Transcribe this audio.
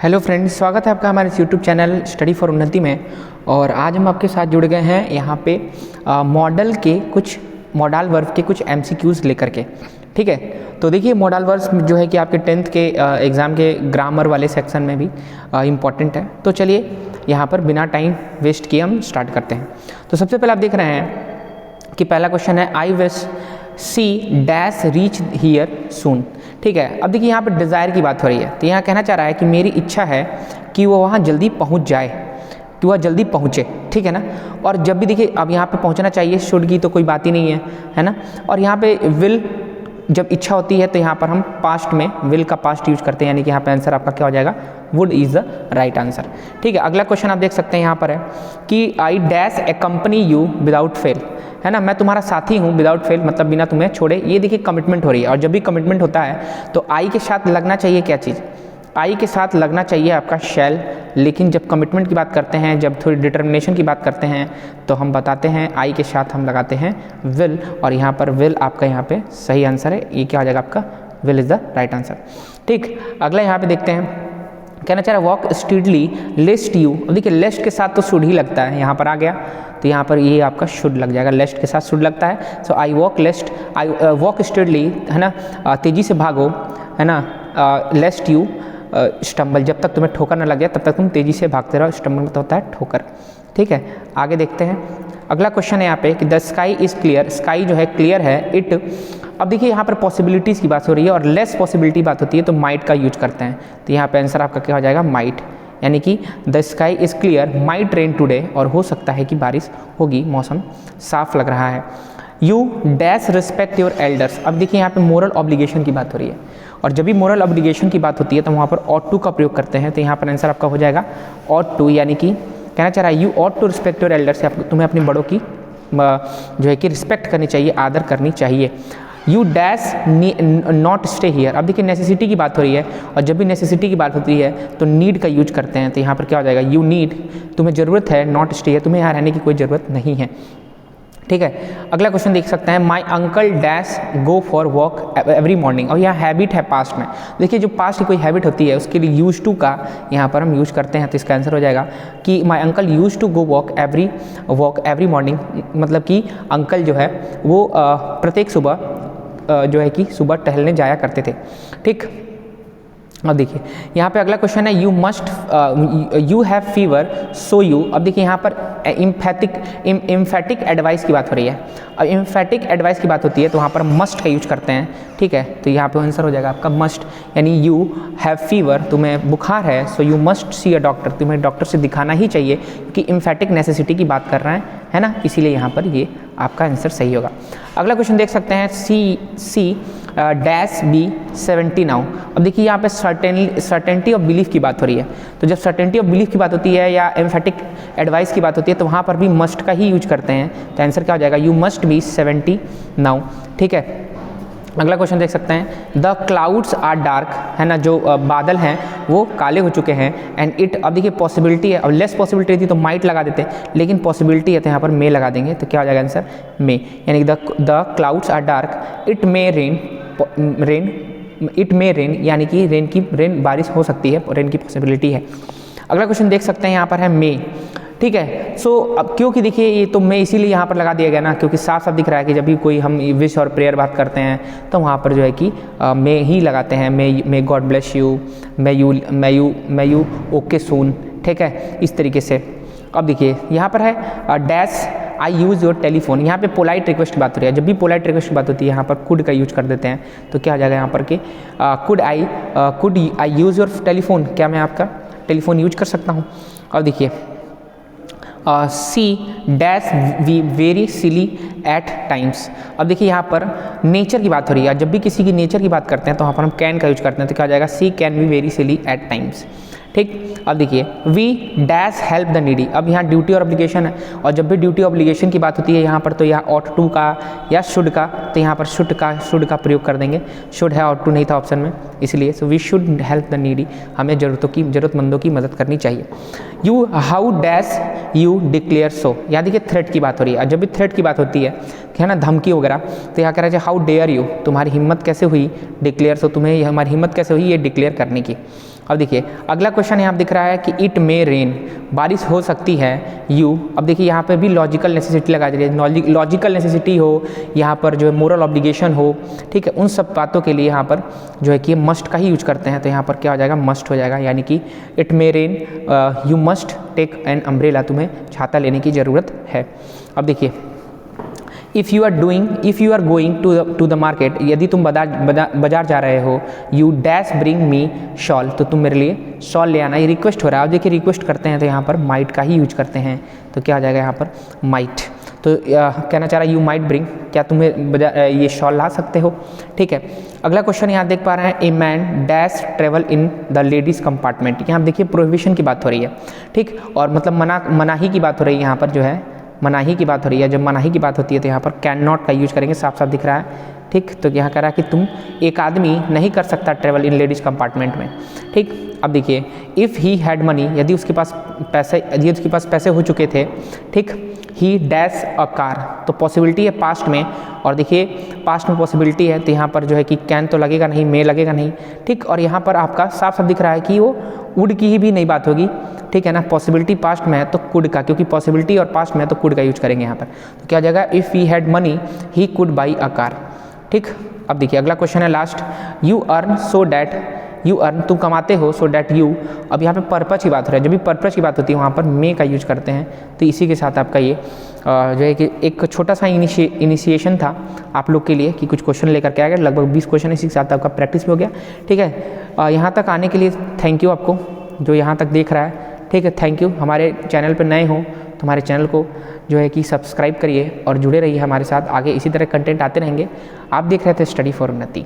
Hello friends, स्वागत है आपका हमारे यूट्यूब चैनल स्टडी फॉर उन्नति में। और आज हम आपके साथ जुड़ गए हैं यहाँ पे मॉडल वर्ब के कुछ एमसीक्यूज़ लेकर के। ठीक है, तो देखिए मॉडल वर्ब्स जो है कि आपके 10th के एग्ज़ाम के ग्रामर वाले सेक्शन में भी इम्पॉर्टेंट है। तो चलिए यहाँ पर बिना टाइम वेस्ट किए हम स्टार्ट करते हैं। तो सबसे पहले आप देख रहे हैं कि पहला क्वेश्चन है I wish she dash reach here soon. ठीक है, अब देखिए यहाँ पर डिज़ायर की बात हो रही है, तो यहाँ कहना चाह रहा है कि मेरी इच्छा है कि वो वहाँ जल्दी पहुँच जाए, कि वह जल्दी पहुँचे। ठीक है ना। और जब भी देखिए अब यहाँ पे पहुँचना चाहिए, शुड की तो कोई बात ही नहीं है ना। और यहाँ पे विल जब इच्छा होती है तो यहाँ पर हम पास्ट में विल का पास्ट यूज करते हैं, यानी कि यहाँ पे आंसर आपका क्या हो जाएगा, would is the right answer. ठीक है, अगला क्वेश्चन आप देख सकते हैं यहाँ पर है कि I dash accompany you without fail, है ना, मैं तुम्हारा साथी हूँ विदाउट फेल, मतलब बिना तुम्हें छोड़े। ये देखिए कमिटमेंट हो रही है, और जब भी कमिटमेंट होता है तो आई के साथ लगना चाहिए क्या चीज़, आई के साथ लगना चाहिए आपका शैल। लेकिन जब कमिटमेंट की बात करते हैं, जब थोड़ी डिटर्मिनेशन की बात करते हैं, तो हम बताते हैं आई के साथ हम लगाते हैं विल, और यहाँ पर विल आपका यहाँ पे सही आंसर है। ये क्या हो जाएगा आपका, will is the right answer. ठीक, अगला यहाँ पे देखते हैं, कहना चाह रहा है वॉक स्ट्रीटली लेस्ट यू। अब देखिए लेस्ट के साथ तो शुड ही लगता है, यहाँ पर आ गया तो यहाँ पर ये आपका शुड लग जाएगा, लेस्ट के साथ शुड लगता है। सो आई वॉक स्ट्रीटली, है ना, तेज़ी से भागो, है ना, लेस्ट यू स्टम्बल, जब तक तुम्हें ठोकर ना लग जाए तब तक तुम तेज़ी से भागते रहो। स्टम्बल मतलब होता है ठोकर। ठीक है, आगे देखते हैं। अगला क्वेश्चन है यहाँ पे कि the sky is clear, sky जो है क्लियर है। इट, अब देखिए यहाँ पर पॉसिबिलिटीज़ की बात हो रही है और लेस पॉसिबिलिटी बात होती है तो माइट का यूज करते हैं, तो यहाँ पे आंसर आपका क्या हो जाएगा, माइट, यानी कि the sky is clear might rain today, और हो सकता है कि बारिश होगी, मौसम साफ लग रहा है। You dash respect your elders, अब देखिए यहाँ पे मोरल ऑब्लिगेशन की बात हो रही है, और जब भी मोरल ऑब्लिगेशन की बात होती है तो वहाँ पर ऑट टू का प्रयोग करते हैं, तो यहाँ पर आंसर आपका हो जाएगा ऑट टू, यानी कि कहना चाह रहा है you ought to respect your elders, तुम्हें अपने बड़ों की जो है कि रिस्पेक्ट करनी चाहिए, आदर करनी चाहिए। You dash not stay here, अब देखिए नेसेसिटी की बात हो रही है, और जब भी नेसेसिटी की बात होती है तो नीड का यूज करते हैं, तो यहाँ पर क्या हो जाएगा, यू नीड, तुम्हें ज़रूरत है, नॉट स्टे है, तुम्हें यहाँ रहने की कोई ज़रूरत नहीं है। ठीक है, अगला क्वेश्चन देख सकते हैं, my uncle dash go for walk every morning, और यहाँ हैबिट है पास्ट में। देखिए जो पास्ट की कोई हैबिट होती है उसके लिए यूज टू का यहाँ पर हम यूज करते हैं, तो इसका आंसर हो जाएगा कि my uncle use to go walk every morning, मतलब कि अंकल जो है वो प्रत्येक सुबह जो है कि सुबह टहलने जाया करते थे। ठीक, अब देखिए यहाँ पे अगला क्वेश्चन है you have fever so you, अब देखिए यहाँ पर इम्फेटिक एडवाइस की बात हो रही है, अब इम्फेटिक एडवाइस की बात होती है तो वहाँ पर मस्ट का यूज करते हैं। ठीक है, तो यहाँ पे आंसर हो जाएगा आपका मस्ट, यानी यू हैव फीवर, तुम्हें बुखार है, so you must see a doctor, तुम्हें डॉक्टर से दिखाना ही चाहिए, क्योंकि इम्फेटिक नेसेसिटी की बात कर रहे हैं, है ना, इसीलिए यहाँ पर ये आपका आंसर सही होगा। अगला क्वेश्चन देख सकते हैं, सी डैश बी 70 नाउ, अब देखिए यहाँ पे सर्टेनिटी ऑफ बिलीफ की बात हो रही है, तो जब सर्टेनिटी ऑफ बिलीफ की बात होती है या एम्फेटिक एडवाइस की बात होती है तो वहाँ पर भी मस्ट का ही यूज करते हैं, तो आंसर क्या हो जाएगा, यू मस्ट बी 70 नाउ। ठीक है, अगला क्वेश्चन देख सकते हैं, द क्लाउड्स आर डार्क, है ना, जो बादल हैं वो काले हो चुके हैं, एंड इट, अब देखिए पॉसिबिलिटी है, अब लेस पॉसिबिलिटी थी तो माइट लगा देते, लेकिन पॉसिबिलिटी है तो यहाँ पर मे लगा देंगे, तो क्या हो जाएगा आंसर, मे, यानी the clouds are dark, it may rain, यानी कि रेन बारिश हो सकती है, रेन की पॉसिबिलिटी है। अगला क्वेश्चन देख सकते हैं यहाँ पर है मे। ठीक है, सो अब क्योंकि देखिए ये तो मैं इसीलिए यहाँ पर लगा दिया गया ना, क्योंकि साफ साफ दिख रहा है कि जब भी कोई हम विश और प्रेयर बात करते हैं तो वहाँ पर जो है कि मे ही लगाते हैं, may god bless you, may you okay soon. ठीक है, इस तरीके से। अब देखिए यहाँ पर है dash I use your telephone, यहाँ पे पोलाइट रिक्वेस्ट की बात हो रही है, जब भी पोलाइट रिक्वेस्ट की बात होती है यहाँ पर कुड का यूज कर देते हैं, तो क्या हो जाएगा यहाँ पर कि could I use your telephone, क्या मैं आपका टेलीफोन यूज कर सकता हूँ। और देखिए see dash we very silly at times, अब देखिए यहाँ पर नेचर की बात हो रही है, जब भी किसी की नेचर की बात करते हैं तो वहाँ पर हम कैन का यूज करते हैं, तो क्या हो जाएगा, she can be very silly at times. ठीक, अब देखिए we dash help the needy, अब यहाँ ड्यूटी और ऑब्लिगेशन है, और जब भी ड्यूटी ऑब्लिगेशन की बात होती है यहाँ पर तो यहाँ ऑट टू का या शुड का, तो यहाँ पर शुड का प्रयोग कर देंगे, शुड है, ऑट टू नहीं था ऑप्शन में, इसलिए so we should help the needy, हमें ज़रूरतमंदों की मदद करनी चाहिए। You how dash you declare so, यहाँ देखिए थ्रेट की बात हो रही है, जब भी थ्रेट की बात होती है ना, धमकी वगैरह, तो यहाँ कह रहा है हाउ डेयर यू, तुम्हारी हिम्मत कैसे हुई, डिक्लेयर सो, तुम्हें हमारी हिम्मत कैसे हुई ये डिक्लेयर करने की। अब देखिए अगला क्वेश्चन यहाँ दिख रहा है कि इट मे रेन, बारिश हो सकती है। यू, अब देखिए यहाँ पे भी लॉजिकल नेसेसिटी लगा दी है, लॉजिकल नेसेसिटी हो, यहाँ पर जो है मोरल ऑब्लिगेशन हो, ठीक है, उन सब बातों के लिए यहाँ पर जो है कि मस्ट का ही यूज करते हैं। तो यहाँ पर क्या हो जाएगा, मस्ट हो जाएगा, यानी कि it may rain, you must take an umbrella, तुम्हें छाता लेने की ज़रूरत है। अब देखिए if you are going to the market, यदि तुम बाजार जा रहे हो, you dash bring me shawl, तो तुम मेरे लिए शॉल ले आना। ये रिक्वेस्ट हो रहा है। अब देखिए रिक्वेस्ट करते हैं तो यहाँ पर माइट का ही यूज करते हैं। तो क्या आ जाएगा यहाँ पर, माइट। तो कहना चाह रहा है यू माइट ब्रिंग, क्या तुम्हें ये शॉल ला सकते हो, ठीक है। अगला क्वेश्चन यहाँ देख पा रहे हैं, a man dash travel in the ladies compartment. यहाँ देखिए प्रोहिबिशन की बात हो रही है, ठीक, और मतलब मनाही की बात हो रही है। यहाँ पर जो है मनाही की बात हो रही है। जब मनाही की बात होती है तो यहाँ पर कैन नॉट का यूज करेंगे, साफ साफ दिख रहा है, ठीक। तो यहाँ कह रहा है कि तुम, एक आदमी नहीं कर सकता ट्रेवल इन लेडीज़ कंपार्टमेंट में, ठीक। अब देखिए इफ़ ही हैड मनी, यदि उसके पास पैसे हो चुके थे, ठीक, ही डैश अ कार, तो पॉसिबिलिटी है पास्ट में, और देखिए पास्ट में पॉसिबिलिटी है तो यहाँ पर जो है कि कैन तो लगेगा नहीं, मे लगेगा नहीं, ठीक। और यहाँ पर आपका साफ साफ दिख रहा है कि वो वुड की ही भी नहीं बात होगी, ठीक है ना। पॉसिबिलिटी पास्ट में है तो कुड का, क्योंकि पॉसिबिलिटी और पास्ट में है तो कुड का यूज करेंगे यहाँ पर। तो क्या हो जाएगा, if he had money he could by a car, ठीक। अब देखिए अगला क्वेश्चन है last, you earn so that, you earn तुम कमाते हो, सो डैट यू, अब यहाँ पे पर्पज की बात हो रही है। जब भी पर्पज की बात होती है वहाँ पर मे का यूज करते हैं। तो इसी के साथ आपका ये जो है कि एक छोटा सा इनिशिएशन था आप लोग के लिए कि कुछ क्वेश्चन लेकर के आ गए, लगभग 20 क्वेश्चन, इसी के साथ आपका प्रैक्टिस भी हो गया, ठीक है। यहाँ तक आने के लिए थैंक यू आपको जो यहाँ तक देख रहा है, ठीक है, थैंक यू। हमारे चैनल पर नए हो तो हमारे चैनल को जो है कि सब्सक्राइब करिए और जुड़े रहिए हमारे साथ, आगे इसी तरह कंटेंट आते रहेंगे। आप देख रहे थे स्टडी फॉर उन्नति।